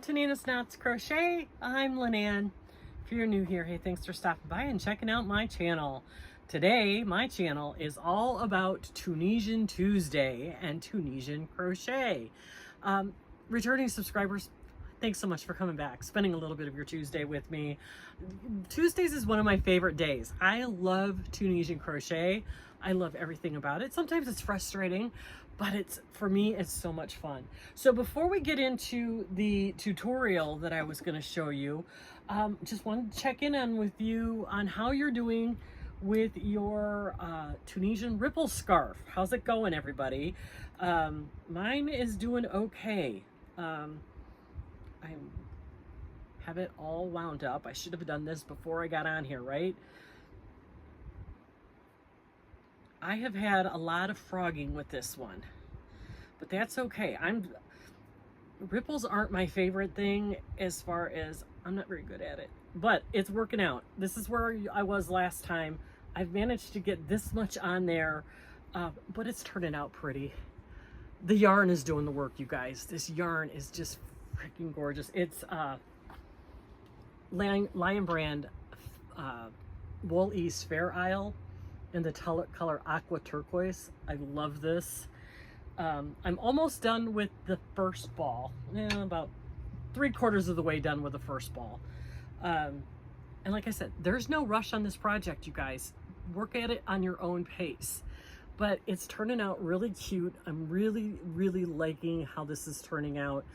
to Nina's Knots Crochet. I'm Lynanne. If you're new here, hey, thanks for stopping by and checking out my channel. Today, my channel is all about Tunisian Tuesday and Tunisian crochet. Returning subscribers, thanks so much for coming back, spending a little bit of your Tuesday with me. Tuesdays is one of my favorite days. I love Tunisian crochet. I love everything about it. Sometimes it's frustrating, but for me, it's so much fun. So before we get into the tutorial that I was going to show you, just wanted to check in with you on how you're doing with your Tunisian ripple scarf. How's it going, everybody? Mine is doing okay. I have it all wound up. I should have done this before I got on here, right? I have had a lot of frogging with this one, but that's okay. Ripples aren't my favorite thing, as far as I'm not very good at it, but it's working out. This is where I was last time. I've managed to get this much on there, but it's turning out pretty. The yarn is doing the work, you guys. This yarn is just freaking gorgeous. It's Lion Brand Wool East Fair Isle in the color Aqua Turquoise. I love this. I'm almost done with the first ball. About 3/4 of the way done with the first ball. And like I said, there's no rush on this project, you guys. Work at it on your own pace. But it's turning out really cute. I'm really, really liking how this is turning out.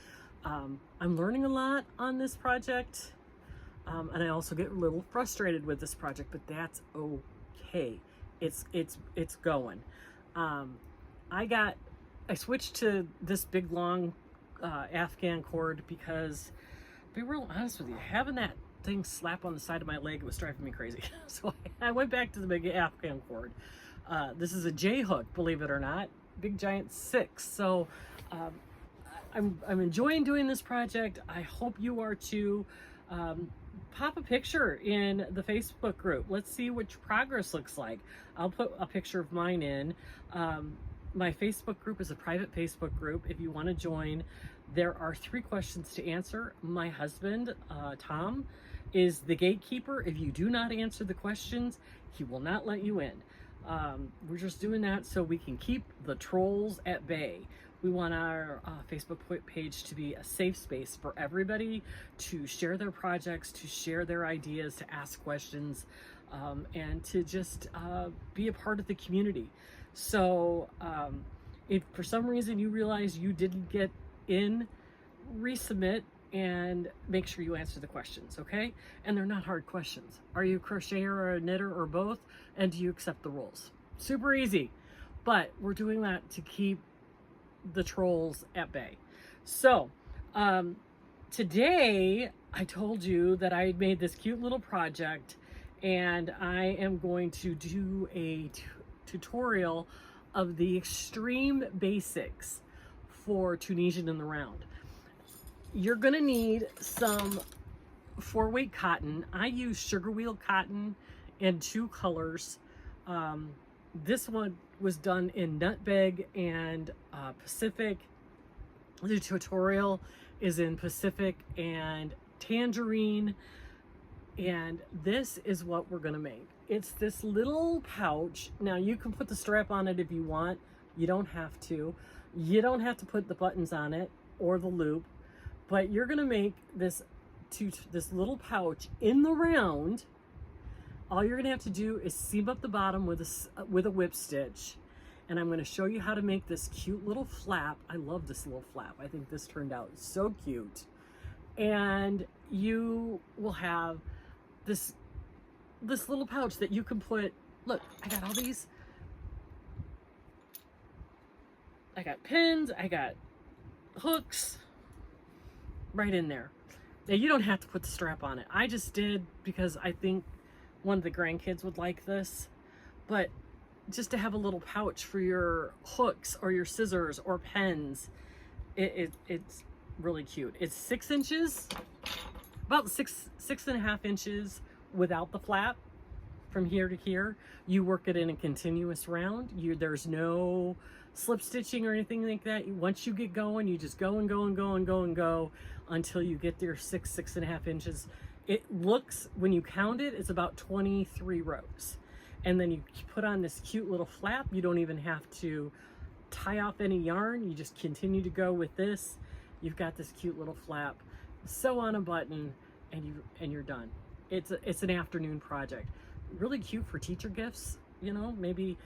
I'm learning a lot on this project. And I also get a little frustrated with this project, but that's okay. It's going. I switched to this big long Afghan cord because, to be real honest with you, having that thing slap on the side of my leg was driving me crazy. So I went back to the big Afghan cord. This is a J hook, believe it or not, big giant 6. So I'm enjoying doing this project. I hope you are too. Pop a picture in the Facebook group. Let's see what your progress looks like. I'll put a picture of mine in. My Facebook group is a private Facebook group. If you want to join, there are 3 questions to answer. My husband, Tom, is the gatekeeper. If you do not answer the questions, he will not let you in. We're just doing that so we can keep the trolls at bay. We want our Facebook page to be a safe space for everybody to share their projects, to share their ideas, to ask questions, and to just be a part of the community. So if for some reason you realize you didn't get in, resubmit and make sure you answer the questions, okay? And they're not hard questions. Are you a crocheter or a knitter or both? And do you accept the rules? Super easy. But we're doing that to keep the trolls at bay. So today I told you that I made this cute little project, and I am going to do a tutorial of the extreme basics for Tunisian in the round. You're gonna need some 4-weight cotton. I use sugar wheel cotton in 2 colors. This one was done in Nutmeg and Pacific. The tutorial is in Pacific and Tangerine. And this is what we're gonna make. It's this little pouch. Now you can put the strap on it if you want. You don't have to. You don't have to put the buttons on it or the loop, but you're gonna make this little pouch in the round. All you're gonna have to do is seam up the bottom with a whip stitch. And I'm gonna show you how to make this cute little flap. I love this little flap. I think this turned out so cute. And you will have this little pouch that you can put, look, I got all these. I got pins, I got hooks right in there. Now you don't have to put the strap on it. I just did because I think one of the grandkids would like this, but just to have a little pouch for your hooks or your scissors or pens, it's really cute. It's 6 inches, about 6.5 inches without the flap, from here to here. You work it in a continuous round. There's no slip stitching or anything like that. Once you get going, you just go and go and go and go and go until you get there 6.5 inches. It looks, when you count it, it's about 23 rows. And then you put on this cute little flap. You don't even have to tie off any yarn. You just continue to go with this. You've got this cute little flap. Sew on a button, and you're done. It's an afternoon project. Really cute for teacher gifts. You know, maybe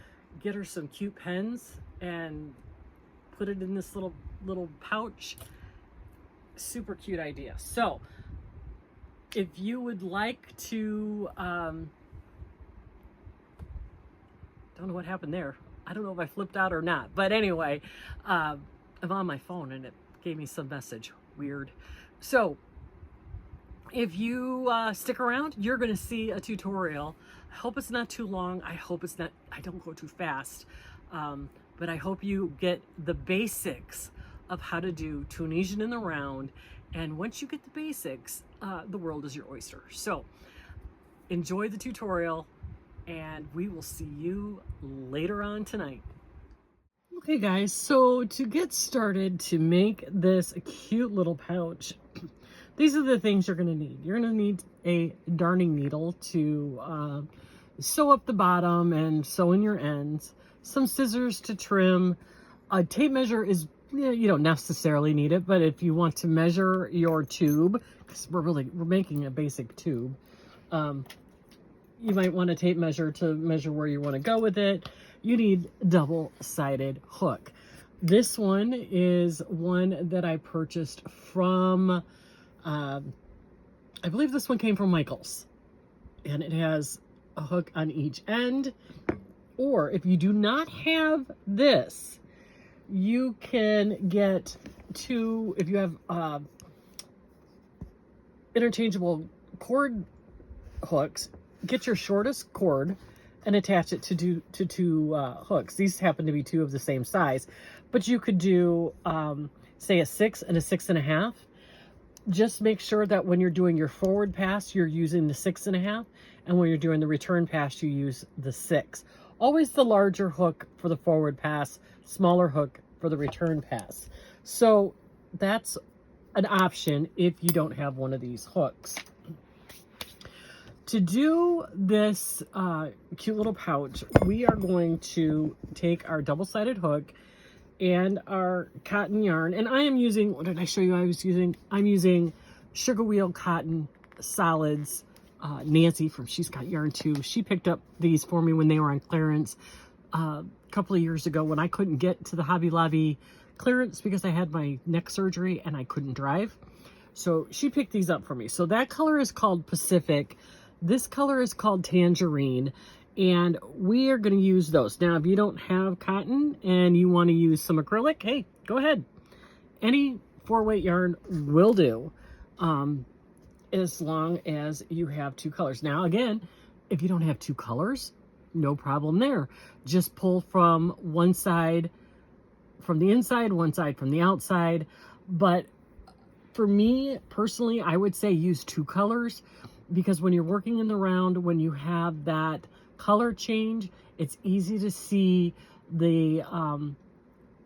get her some cute pens and put it in this little pouch. Super cute idea. So if you would like to, don't know what happened there. I don't know if I flipped out or not, but anyway, I'm on my phone and it gave me some message. Weird. So if you stick around, you're going to see a tutorial. I hope it's not too long. I don't go too fast, but I hope you get the basics of how to do Tunisian in the round. And once you get the basics, the world is your oyster. So enjoy the tutorial, and we will see you later on tonight. Okay guys, so to get started to make this cute little pouch, these are the things you're going to need. You're going to need a darning needle to sew up the bottom and sew in your ends, some scissors to trim, a tape measure is, you don't necessarily need it, but if you want to measure your tube, because we're making a basic tube, you might want a tape measure to measure where you want to go with it. You need double-sided hook. This one is one that I purchased from, I believe this one came from Michael's, and it has a hook on each end. Or if you do not have this, you can get two, if you have interchangeable cord hooks, get your shortest cord and attach it to two hooks. These happen to be two of the same size, but you could do, say, a 6 and a 6.5. Just make sure that when you're doing your forward pass, you're using the 6.5, and when you're doing the return pass, you use the 6. Always the larger hook for the forward pass, smaller hook for the return pass. So that's an option if you don't have one of these hooks. To do this cute little pouch, we are going to take our double-sided hook and our cotton yarn. And I am using, what did I show you I was using? I'm using Sugar Wheel Cotton Solids. Nancy from She's Got Yarn Too, she picked up these for me when they were on clearance a couple of years ago when I couldn't get to the Hobby Lobby clearance because I had my neck surgery and I couldn't drive. So she picked these up for me. So that color is called Pacific. This color is called Tangerine, and we are going to use those. Now, if you don't have cotton and you want to use some acrylic, hey, go ahead. Any 4-weight yarn will do, as long as you have two colors. Now, again, if you don't have two colors, no problem there. Just pull from one side from the inside, one side from the outside. But for me, personally, I would say use two colors, because when you're working in the round, when you have that color change, it's easy to see the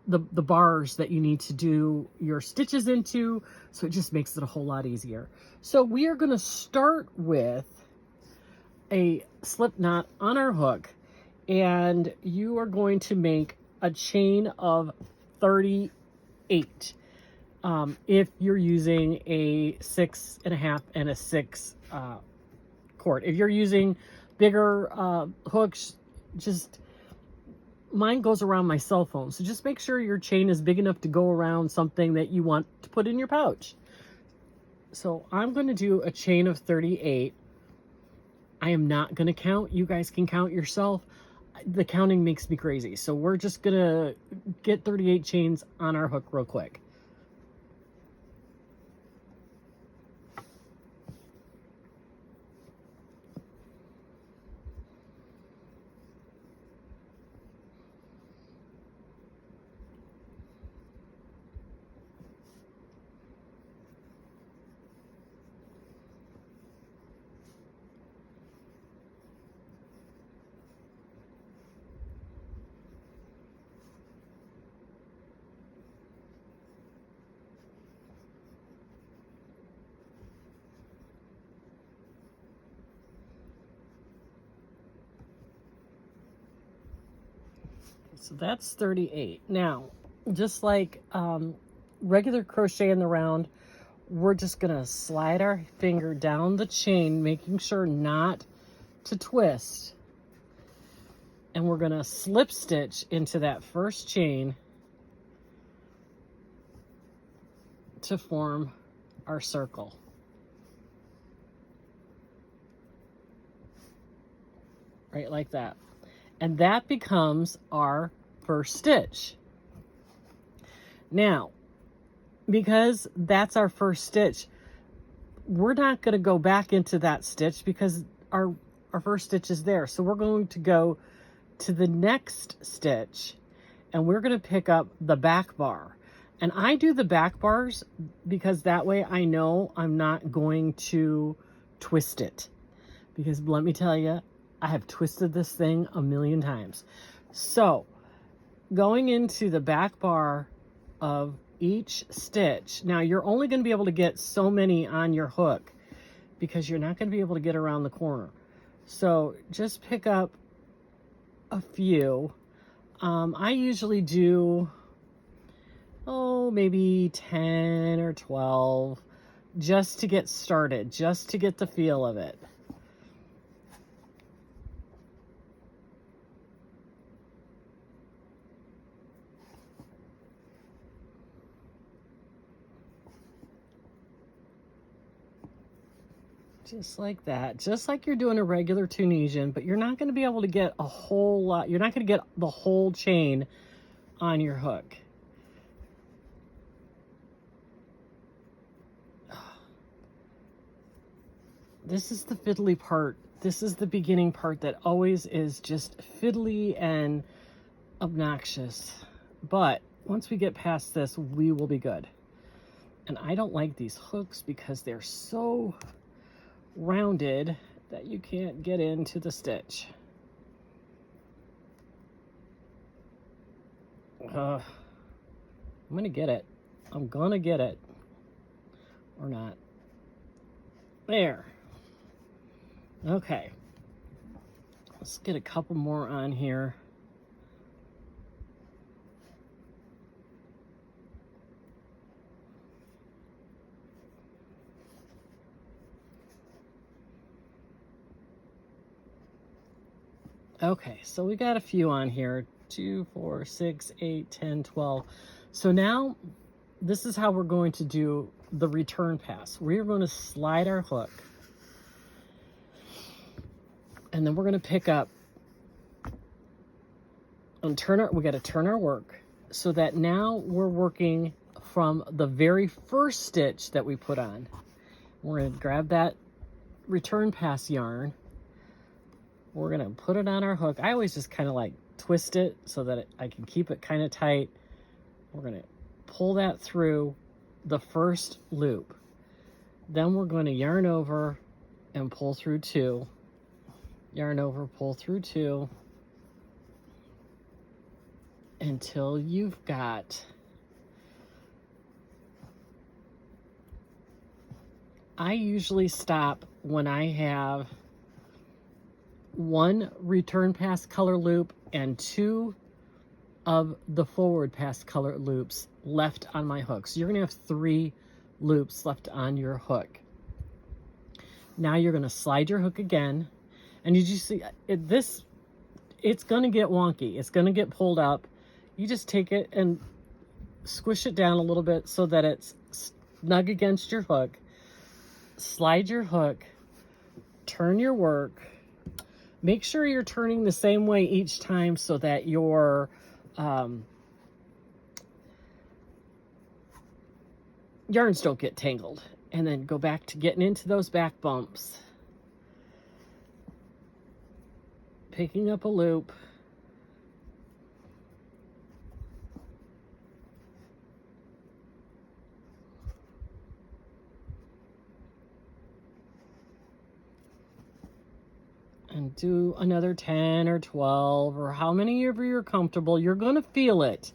bars that you need to do your stitches into, so it just makes it a whole lot easier. So we are going to start with a slip knot on our hook, and you are going to make a chain of 38 if you're using a 6.5 and a 6 cord. If you're using bigger hooks, just, mine goes around my cell phone, so just make sure your chain is big enough to go around something that you want to put in your pouch. So I'm going to do a chain of 38. I am not going to count. You guys can count yourself. The counting makes me crazy, so we're just going to get 38 chains on our hook real quick. So that's 38. Now, just like regular crochet in the round, we're just gonna slide our finger down the chain, making sure not to twist. And we're gonna slip stitch into that first chain to form our circle. Right like that. And that becomes our first stitch. Now, because that's our first stitch, we're not going to go back into that stitch because our first stitch is there. So we're going to go to the next stitch and we're going to pick up the back bar. And I do the back bars because that way I know I'm not going to twist it. Because let me tell you, I have twisted this thing a million times. So going into the back bar of each stitch, now you're only going to be able to get so many on your hook because you're not going to be able to get around the corner. So just pick up a few. I usually do, maybe 10 or 12 just to get started, just to get the feel of it. Just like that, just like you're doing a regular Tunisian, but you're not going to be able to get a whole lot. You're not going to get the whole chain on your hook. This is the fiddly part. This is the beginning part that always is just fiddly and obnoxious. But once we get past this, we will be good. And I don't like these hooks because they're so rounded that you can't get into the stitch. I'm gonna get it. I'm gonna get it. Or not. There. Okay. Let's get a couple more on here. Okay, so we got a few on here. 2, 4, 6, 8, 10, 12. So now this is how we're going to do the return pass. We're going to slide our hook. And then we're going to pick up and we got to turn our work so that now we're working from the very first stitch that we put on. We're going to grab that return pass yarn. We're going to put it on our hook. I always just kind of like twist it so that I can keep it kind of tight. We're going to pull that through the first loop. Then we're going to yarn over and pull through 2. Yarn over, pull through 2 until you've got I usually stop when I have 1 return pass color loop and 2 of the forward pass color loops left on my hook. So you're going to have 3 loops left on your hook. Now you're going to slide your hook again. And you just see it's going to get wonky. It's going to get pulled up. You just take it and squish it down a little bit so that it's snug against your hook. Slide your hook, turn your work. Make sure you're turning the same way each time so that your yarns don't get tangled. And then go back to getting into those back bumps. Picking up a loop. And do another 10 or 12 or how many ever you're comfortable. You're going to feel it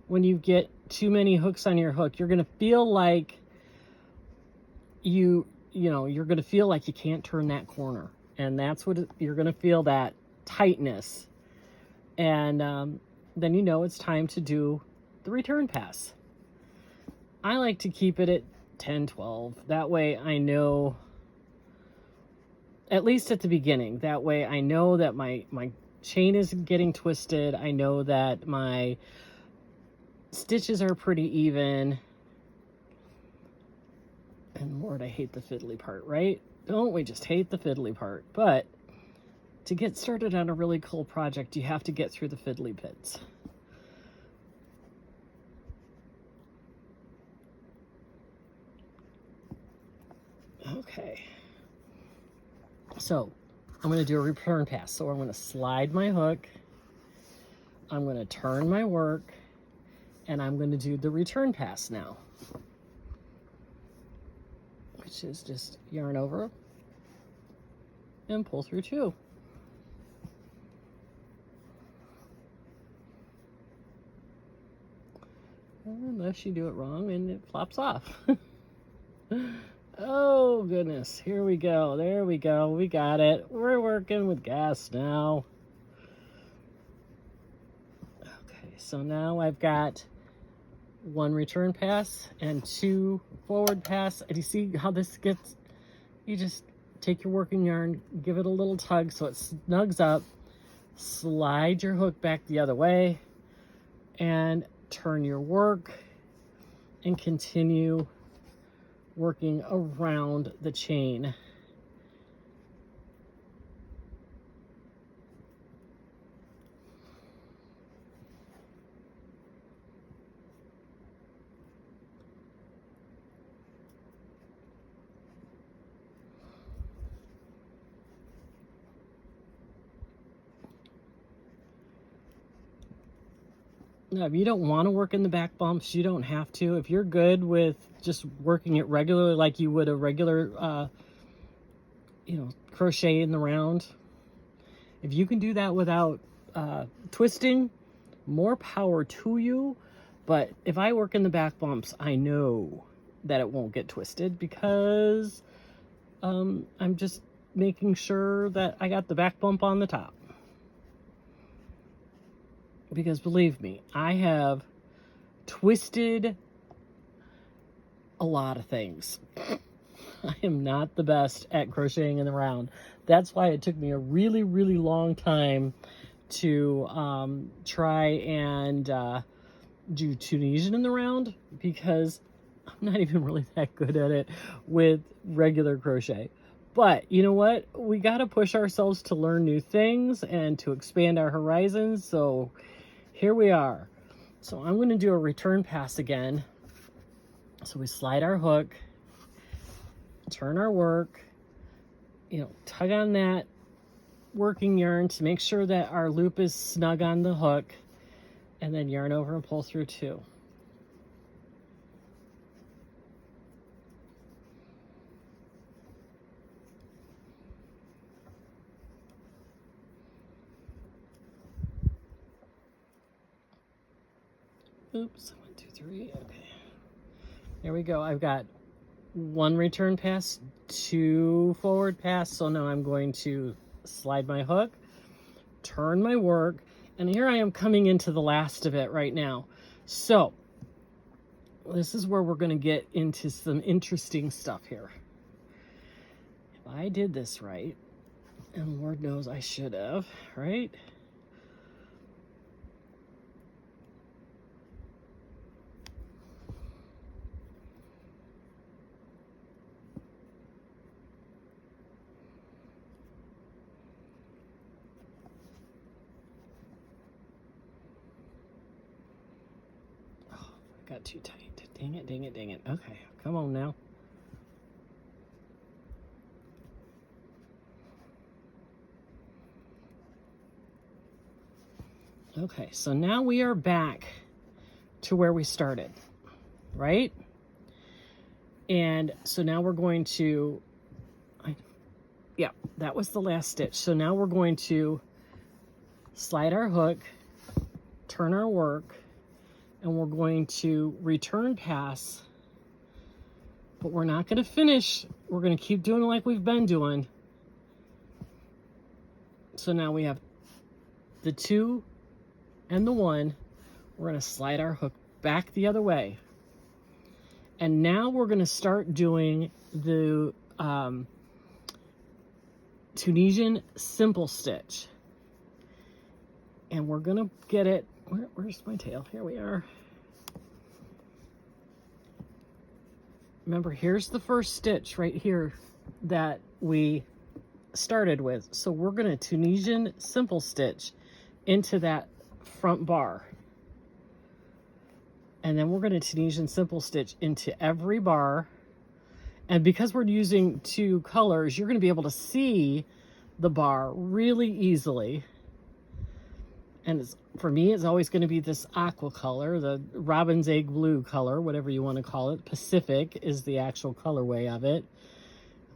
when you get too many hooks on your hook. You're going to feel like you're going to feel like you can't turn that corner. And that's what you're going to feel, that tightness. And then you know it's time to do the return pass. I like to keep it at 10, 12. That way I know, at least at the beginning, that way I know that my chain isn't getting twisted. I know that my stitches are pretty even. And Lord, I hate the fiddly part, right? Don't we just hate the fiddly part? But to get started on a really cool project, you have to get through the fiddly bits. Okay. So I'm going to do a return pass. So I'm going to slide my hook. I'm going to turn my work. And I'm going to do the return pass now, which is just yarn over and pull through 2. Unless you do it wrong and it flops off. Oh goodness, here we go. There we go. We got it. We're working with gas now. Okay, so now I've got 1 return pass and 2 forward pass. And you see how this gets, you just take your working yarn, give it a little tug so it snugs up, slide your hook back the other way, and turn your work and continue working around the chain. Now, if you don't want to work in the back bumps, you don't have to. If you're good with just working it regularly like you would a regular, crochet in the round, if you can do that without twisting, more power to you. But if I work in the back bumps, I know that it won't get twisted because I'm just making sure that I got the back bump on the top. Because believe me, I have twisted a lot of things. I am not the best at crocheting in the round. That's why it took me a really, really long time to try and do Tunisian in the round, because I'm not even really that good at it with regular crochet. But you know what? We got to push ourselves to learn new things and to expand our horizons. So here we are. So I'm going to do a return pass again. So we slide our hook, turn our work, tug on that working yarn to make sure that our loop is snug on the hook, and then yarn over and pull through 2. Oops, 1, 2, 3, okay. There we go. I've got 1 return pass, 2 forward pass. So now I'm going to slide my hook, turn my work, and here I am coming into the last of it right now. So this is where we're going to get into some interesting stuff here. If I did this right, and Lord knows I should have, right? Got too tight. Dang it, dang it, dang it. Okay, come on now. Okay, so now we are back to where we started, right? And so now we're going to, yeah, that was the last stitch. So now we're going to slide our hook, turn our work, and we're going to return pass, but we're not going to finish. We're going to keep doing it like we've been doing. So now we have the 2 and the 1, we're going to slide our hook back the other way. And now we're going to start doing the Tunisian simple stitch. And we're going to get it, where's my tail? Here we are. Remember, here's the first stitch right here that we started with. So we're going to Tunisian simple stitch into that front bar. And then we're going to Tunisian simple stitch into every bar. And because we're using 2 colors, you're going to be able to see the bar really easily. And for me, it's always going to be this aqua color, the robin's egg blue color, whatever you want to call it. Pacific is the actual colorway of it.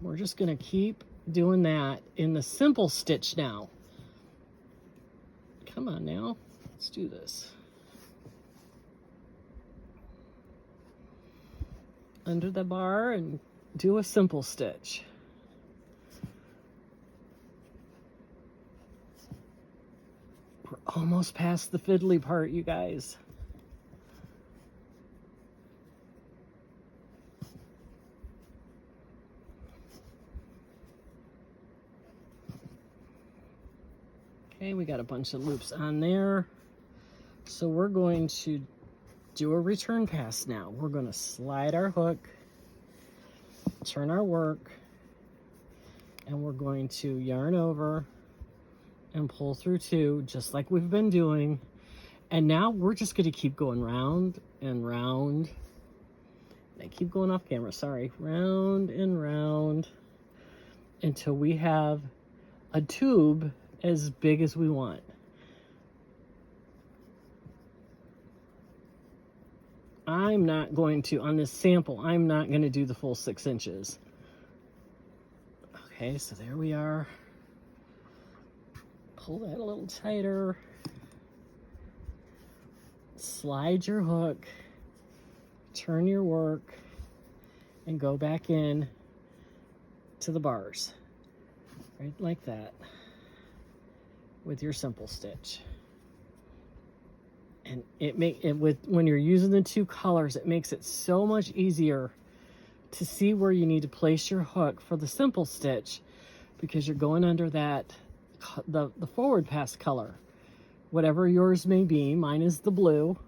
We're just going to keep doing that in the simple stitch now. Come on now, let's do this. Under the bar and do a simple stitch. We're almost past the fiddly part, you guys. Okay, we got a bunch of loops on there. So we're going to do a return pass now. We're going to slide our hook, turn our work, and we're going to yarn over and pull through 2, just like we've been doing. And now we're just going to keep going round and round. I keep going off camera, sorry. Round and round until we have a tube as big as we want. I'm not going to, on this sample, I'm not going to do the full 6 inches. Okay, so there we are. Pull that a little tighter. Slide your hook, turn your work, and go back in to the bars. Right like that. With your simple stitch. And when you're using the 2 colors, it makes it so much easier to see where you need to place your hook for the simple stitch, because you're going under that the forward pass color, whatever yours may be. Mine is the blue,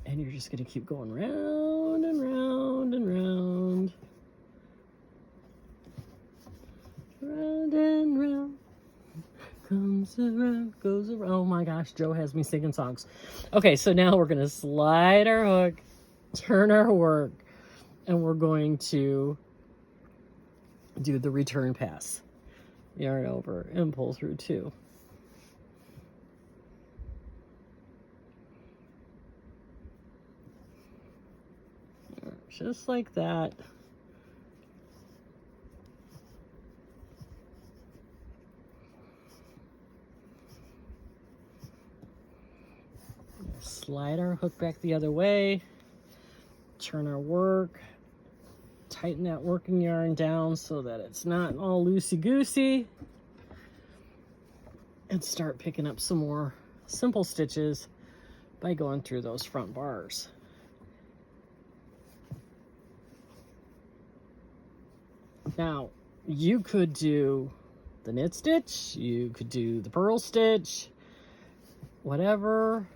and you're just going to keep going round and round and round, round and round. Comes around, goes around. Oh my gosh, Joe has me singing songs. Okay, so now we're going to slide our hook, turn our work, and we're going to do the return pass. Yarn over and pull through 2. Just like that. Slide our hook back the other way, turn our work, tighten that working yarn down so that it's not all loosey-goosey, and start picking up some more simple stitches by going through those front bars. Now, you could do the knit stitch, you could do the purl stitch, whatever,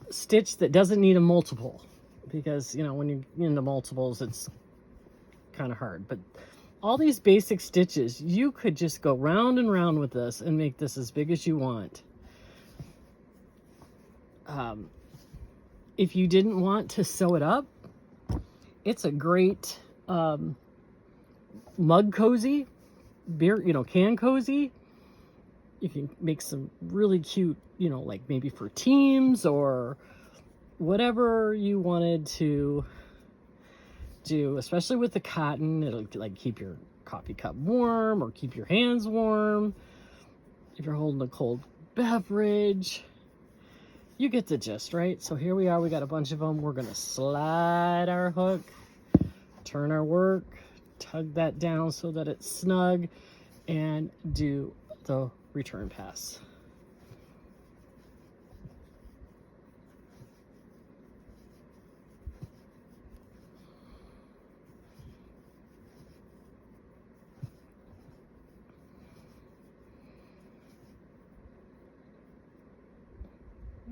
stitch that doesn't need a multiple, because, when you're into multiples, it's kind of hard. But all these basic stitches, you could just go round and round with this and make this as big as you want. If you didn't want to sew it up, it's a great mug cozy, beer, can cozy. You can make some really cute, like maybe for teams or whatever you wanted to do, especially with the cotton. It'll like keep your coffee cup warm or keep your hands warm. If you're holding a cold beverage, you get the gist, right? So here we are, we got a bunch of them. We're gonna slide our hook, turn our work, tug that down so that it's snug, and do the return pass.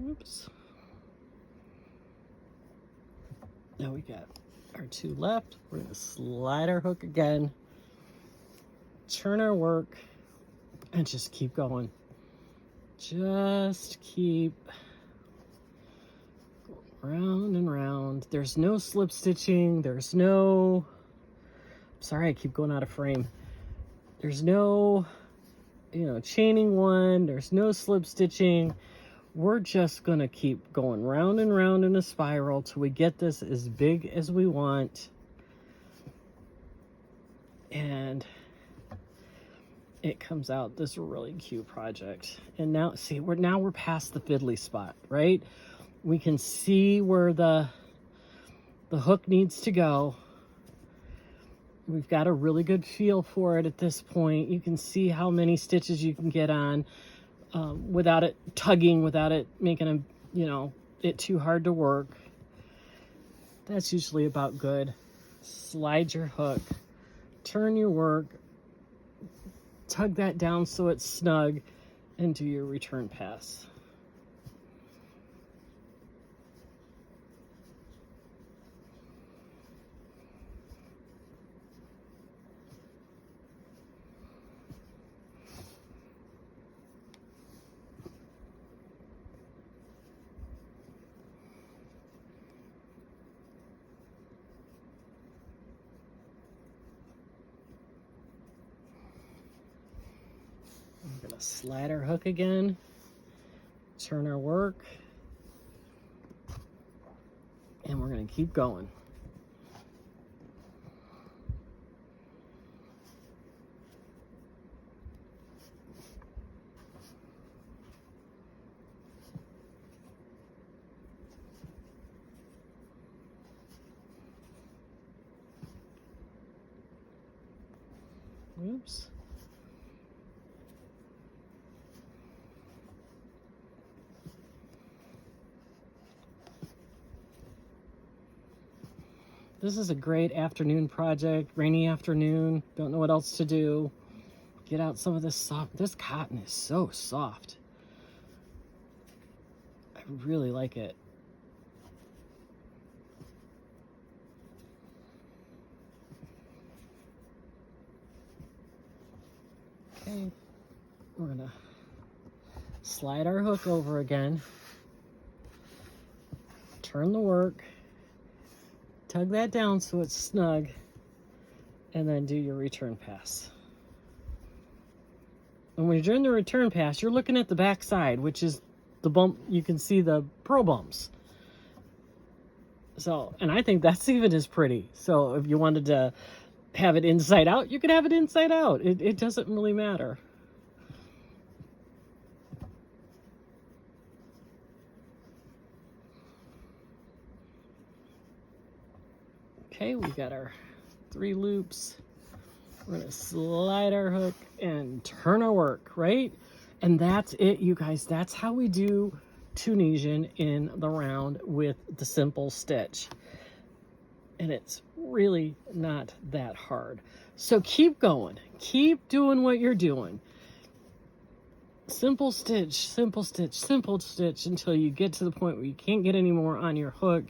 Oops. Now we got our 2 left. We're going to slide our hook again, turn our work, and just keep going. Just keep round and round. There's no slip stitching. There's no, sorry, I keep going out of frame. There's no, chaining one. There's no slip stitching. We're just gonna keep going round and round in a spiral till we get this as big as we want. And it comes out this really cute project. And now, see, we're past the fiddly spot, right? We can see where the hook needs to go. We've got a really good feel for it at this point. You can see how many stitches you can get on without it tugging, without it making it too hard to work. That's usually about good. Slide your hook, turn your work, tug that down so it's snug, and do your return pass. We're going to slide our hook again, turn our work, and we're going to keep going. Oops. This is a great afternoon project, rainy afternoon, don't know what else to do. Get out some of this soft, this cotton is so soft. I really like it. Okay, we're gonna slide our hook over again, turn the work, tug that down so it's snug, and then do your return pass. And when you're doing the return pass, you're looking at the back side, which is the bump. You can see the purl bumps. So, and I think that's even as pretty. So if you wanted to have it inside out, you could have it inside out. It doesn't really matter. Okay, we got our 3 loops. We're gonna slide our hook and turn our work, right? And that's it, you guys. That's how we do Tunisian in the round with the simple stitch. And it's really not that hard. So keep going. Keep doing what you're doing. Simple stitch, simple stitch, simple stitch until you get to the point where you can't get any more on your hook.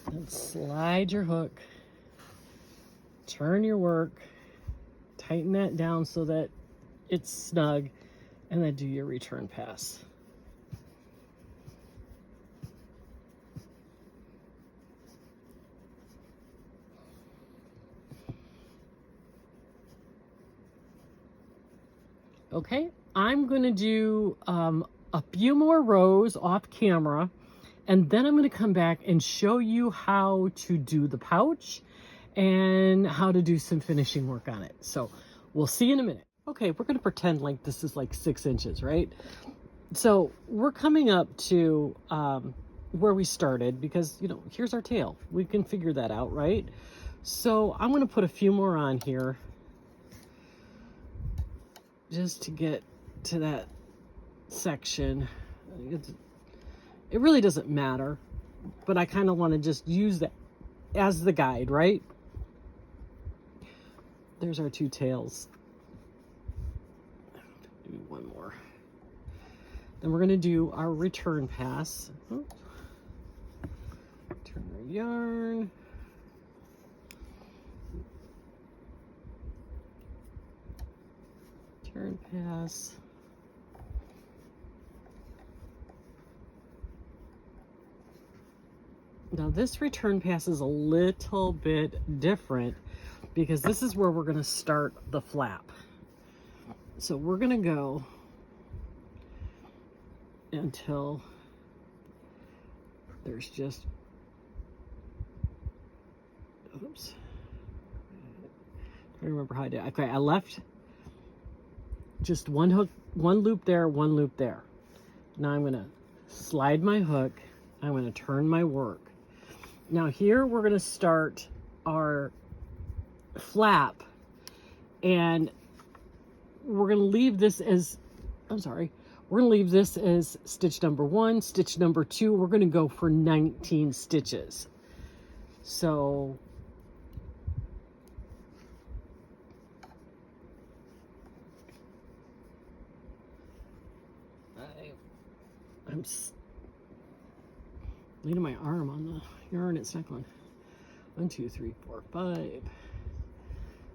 And slide your hook, turn your work, tighten that down so that it's snug, and then do your return pass. Okay, I'm going to do a few more rows off camera, and then I'm going to come back and show you how to do the pouch and how to do some finishing work on it. So we'll see you in a minute. Okay, we're going to pretend like this is like 6 inches, right? So we're coming up to where we started because, here's our tail. We can figure that out, right? So I'm going to put a few more on here just to get to that section. It really doesn't matter, but I kind of want to just use that as the guide, right? there's our two tails. Do one more. Then we're going to do our return pass. Oops. Turn our yarn. Turn pass. Now this return pass is a little bit different because this is where we're going to start the flap. So we're going to go until there's just, oops, I don't remember how I did it. Okay, I left just one hook, one loop there, one loop there. Now I'm going to slide my hook. I'm going to turn my work. Now here we're going to start our flap, and we're going to leave this as, we're going to leave this as stitch number 1, stitch number 2. We're going to go for 19 stitches. So I'm leaning my arm on the yarn. It's not going. 1, 2, 3, 4, 5,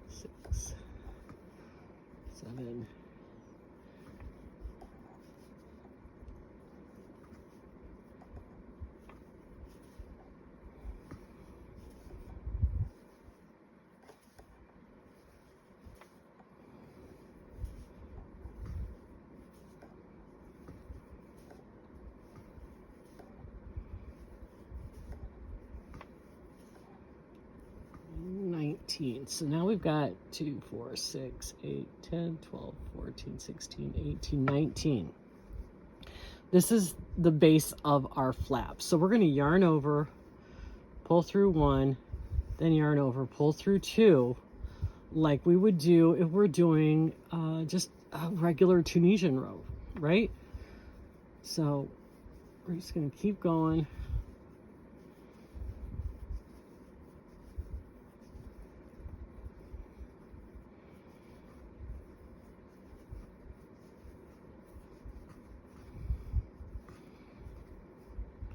6, 7. So now we've got 2, 4, 6, 8, 10, 12, 14, 16, 18, 19. This is the base of our flap. So we're going to yarn over, pull through 1, then yarn over, pull through 2, like we would do if we're doing just a regular Tunisian row, right? So we're just going to keep going.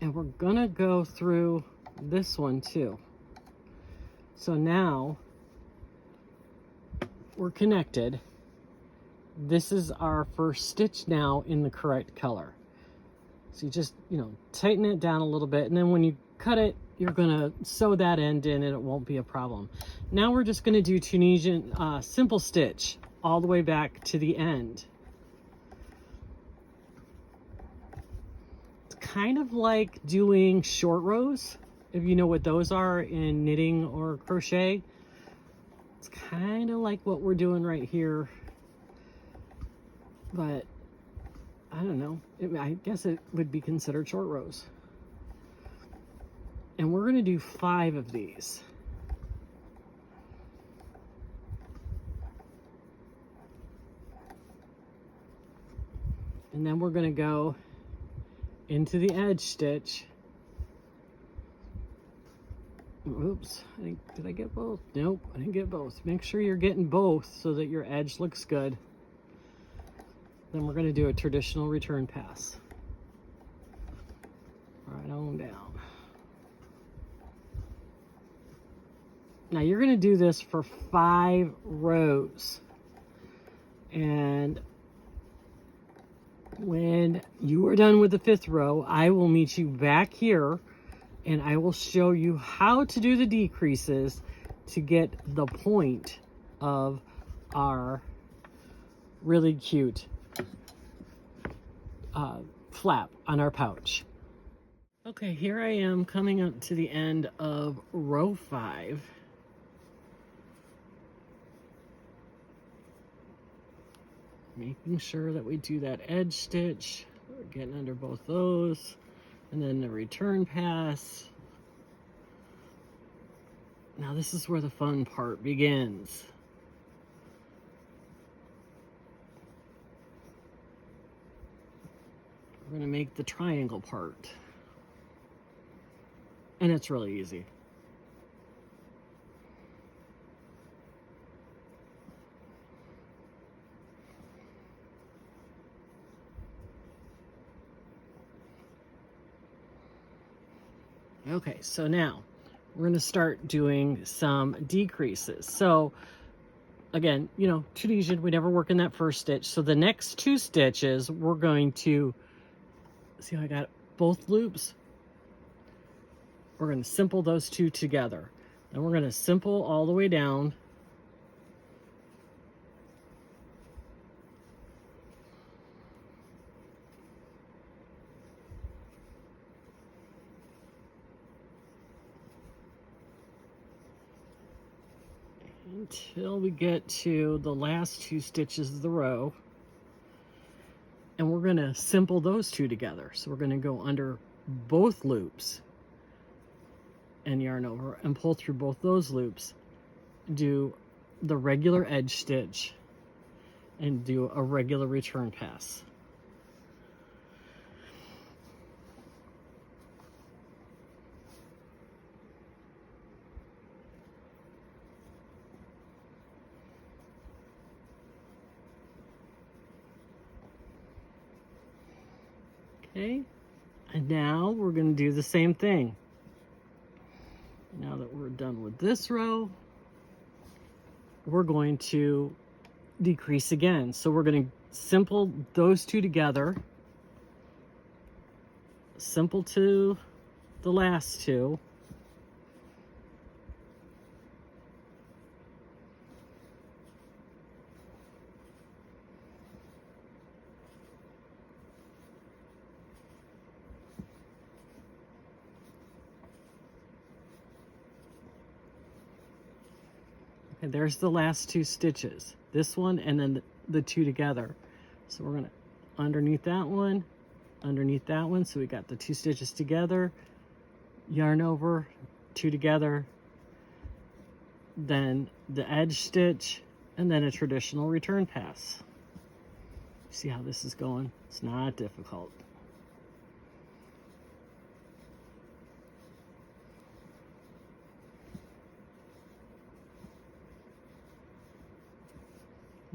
And we're gonna go through this one too. So now we're connected. This is our first stitch now in the correct color. So you just, tighten it down a little bit, and then when you cut it, you're gonna sew that end in and it won't be a problem. Now we're just gonna do Tunisian simple stitch all the way back to the end. Kind of like doing short rows, if you know what those are in knitting or crochet. It's kind of like what we're doing right here, but I don't know, I guess it would be considered short rows. And we're going to do 5 of these. And then we're going to go into the edge stitch. Oops, did I get both? Nope, I didn't get both. Make sure you're getting both so that your edge looks good. Then we're going to do a traditional return pass. Right on down. Now you're going to do this for 5 rows. And when you are done with the 5th row, I will meet you back here and I will show you how to do the decreases to get the point of our really cute flap on our pouch. Okay, here I am coming up to the end of row 5. Making sure that we do that edge stitch. We're getting under both those. And then the return pass. Now this is where the fun part begins. We're going to make the triangle part. And it's really easy. Okay, so now we're going to start doing some decreases. So again, you know, Tunisian, we never work in that first stitch. So the next 2 stitches, we're going to, see how I got both loops? We're going to simple those 2 together. Then we're going to simple all the way down. Until we get to the last 2 stitches of the row. And we're going to simple those 2 together. So we're going to go under both loops and yarn over and pull through both those loops. Do the regular edge stitch and do a regular return pass. Okay, and now we're going to do the same thing. Now that we're done with this row, we're going to decrease again. So we're going to simple those 2 together, simple to the last 2, and there's the last 2 stitches, this one and then the 2 together. So we're going to underneath that one, so we got the 2 stitches together, yarn over, 2 together, then the edge stitch, and then a traditional return pass. See how this is going? It's not difficult.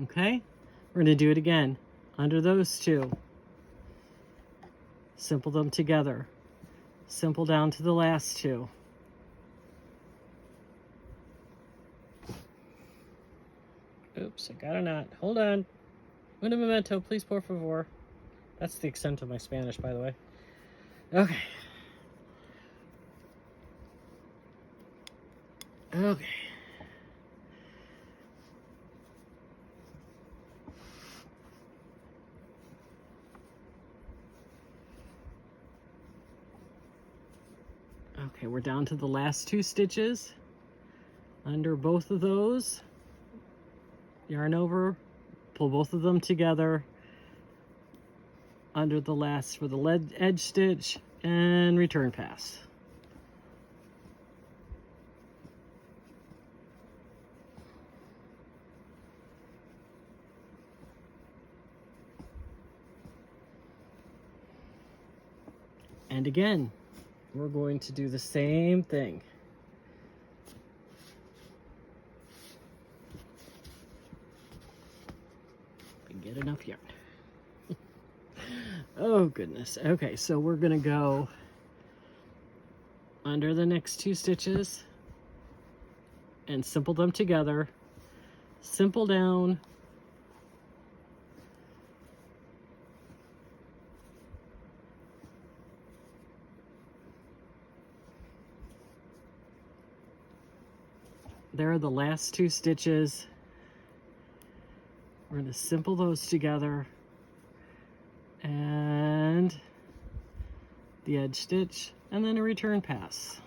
Okay, we're going to do it again. Under those 2, simple them together, simple down to the last 2. Oops, I got a knot. Hold on. Un momento, please, por favor. That's the extent of my Spanish, by the way. Okay. Okay. Okay, we're down to the last 2 stitches. Under both of those, yarn over, pull both of them together, under the last for the edge stitch, and return pass. And again, we're going to do the same thing. Get enough yarn. Oh goodness. Okay, so we're gonna go under the next 2 stitches and simple them together, simple down, there are the last 2 stitches. We're going to simple those together and the edge stitch and then a return pass.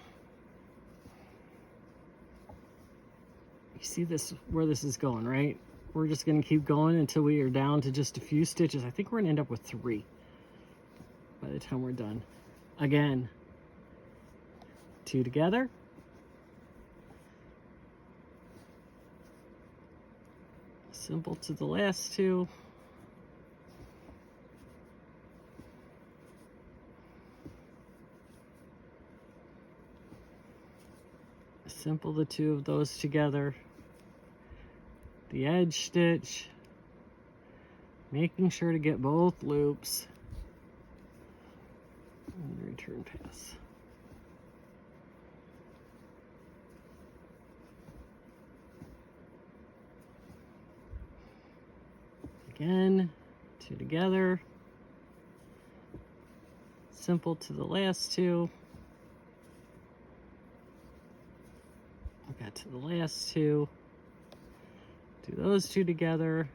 You see this, where this is going, right? We're just going to keep going until we are down to just a few stitches. I think we're going to end up with 3 by the time we're done. Again, 2 together. Simple to the last 2. Simple the 2 of those together. The edge stitch. Making sure to get both loops. And the return pass. Again, 2 together. Simple to the last 2. I got to the last 2. Do those 2 together.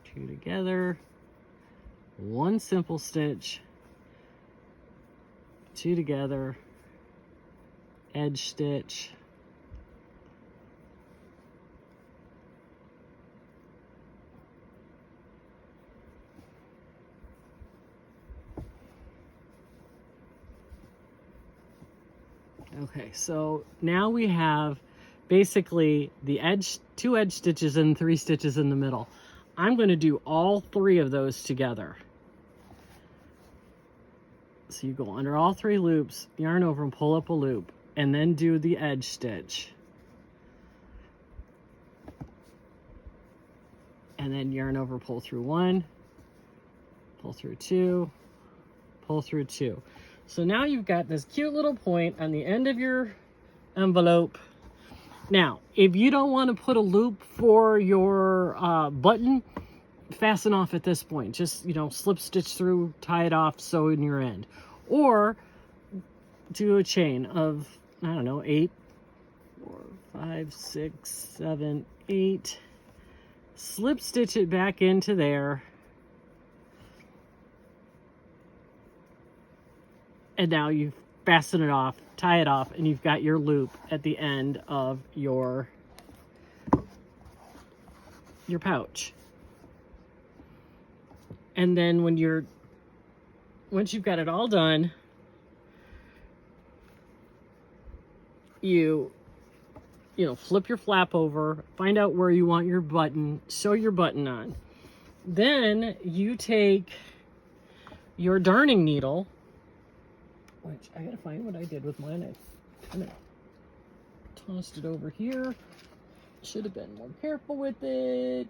Two together. 1 simple stitch. 2 together. Edge stitch. Okay, so now we have basically the edge, 2 edge stitches and 3 stitches in the middle. I'm going to do all 3 of those together. So you go under all 3 loops, yarn over and pull up a loop, and then do the edge stitch. And then yarn over, pull through 1, pull through 2, pull through 2. So now you've got this cute little point on the end of your envelope. Now, if you don't want to put a loop for your button, fasten off at this point. Just, you know, slip stitch through, tie it off, sew in your end. Or do a chain of, I don't know, 8, 4, 5, 6, 7, 8. Slip stitch it back into there. And now you fasten it off, tie it off, and you've got your loop at the end of your pouch. And then once you've got it all done, you know, flip your flap over, find out where you want your button, sew your button on. Then you take your darning needle, which I gotta find what I did with mine. I kind of tossed it over here. Should have been more careful with it.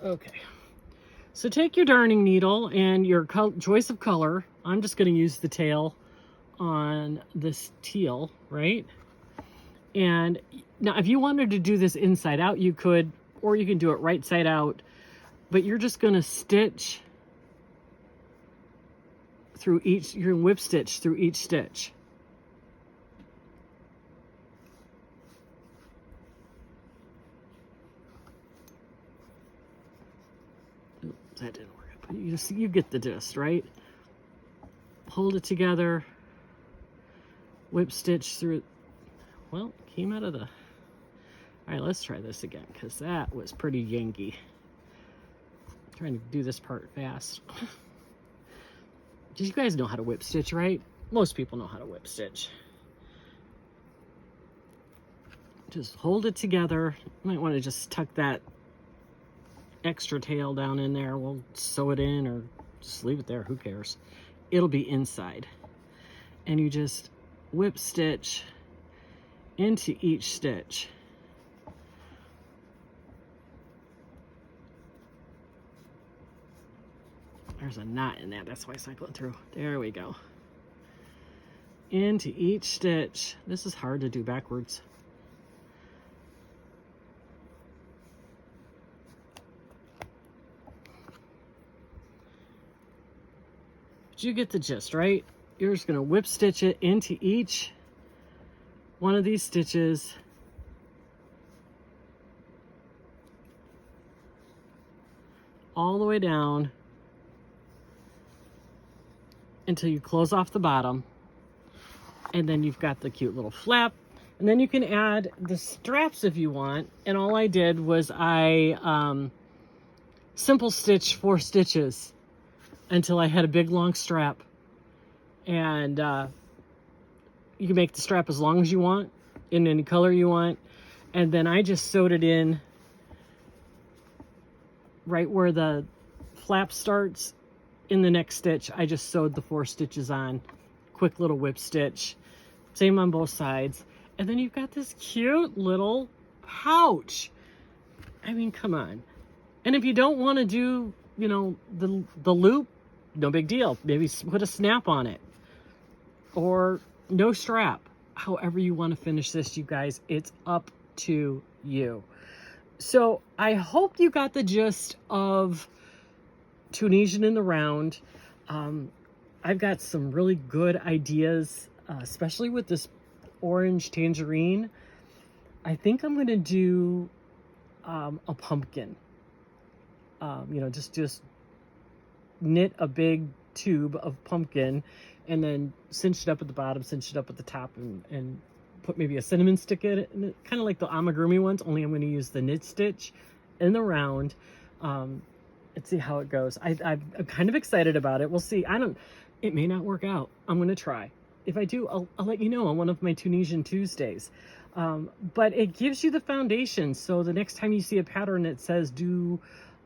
Okay, so take your darning needle and your choice of color. I'm just going to use the tail on this teal, right? And now if you wanted to do this inside out, you could, or you can do it right side out, but you're just going to stitch through each, you're going to whip stitch through each stitch. That didn't work. But you get the gist, right? Hold it together, whip stitch through. Well, came out of the. All right, let's try this again because that was pretty yanky. I'm trying to do this part fast. Did you guys know how to whip stitch, right? Most people know how to whip stitch. Just hold it together. You might want to just tuck that extra tail down in there. We'll sew it in or just leave it there. Who cares? It'll be inside. And you just whip stitch into each stitch. There's a knot in that. That's why I cycled through. There we go. Into each stitch. This is hard to do backwards. But you get the gist, right? You're just going to whip stitch it into each one of these stitches. All the way down until you close off the bottom. And then you've got the cute little flap. And then you can add the straps if you want. And all I did was I simple stitch 4 stitches until I had a big long strap. And you can make the strap as long as you want, in any color you want. And then I just sewed it in right where the flap starts. In the next stitch, I just sewed the 4 stitches on. Quick little whip stitch. Same on both sides. And then you've got this cute little pouch. I mean, come on. And if you don't want to do, you know, the loop, no big deal. Maybe put a snap on it or no strap. However you want to finish this, you guys, it's up to you. So I hope you got the gist of Tunisian in the round. I've got some really good ideas, especially with this orange tangerine. I think I'm going to do a pumpkin. You know, just knit a big tube of pumpkin and then cinch it up at the bottom, cinch it up at the top, and put maybe a cinnamon stick in it, kind of like the amigurumi ones, only I'm going to use the knit stitch in the round. Let's see how it goes. I'm kind of excited about it. We'll see. It may not work out. I'm going to try. If I do, I'll let you know on one of my Tunisian Tuesdays. But it gives you the foundation. So the next time you see a pattern that says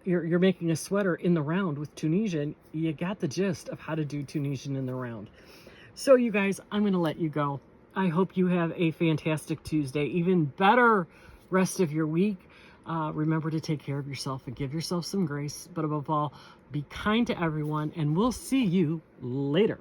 you're making a sweater in the round with Tunisian, you got the gist of how to do Tunisian in the round. So you guys, I'm going to let you go. I hope you have a fantastic Tuesday, even better rest of your week. Remember to take care of yourself and give yourself some grace, but above all, be kind to everyone, and we'll see you later.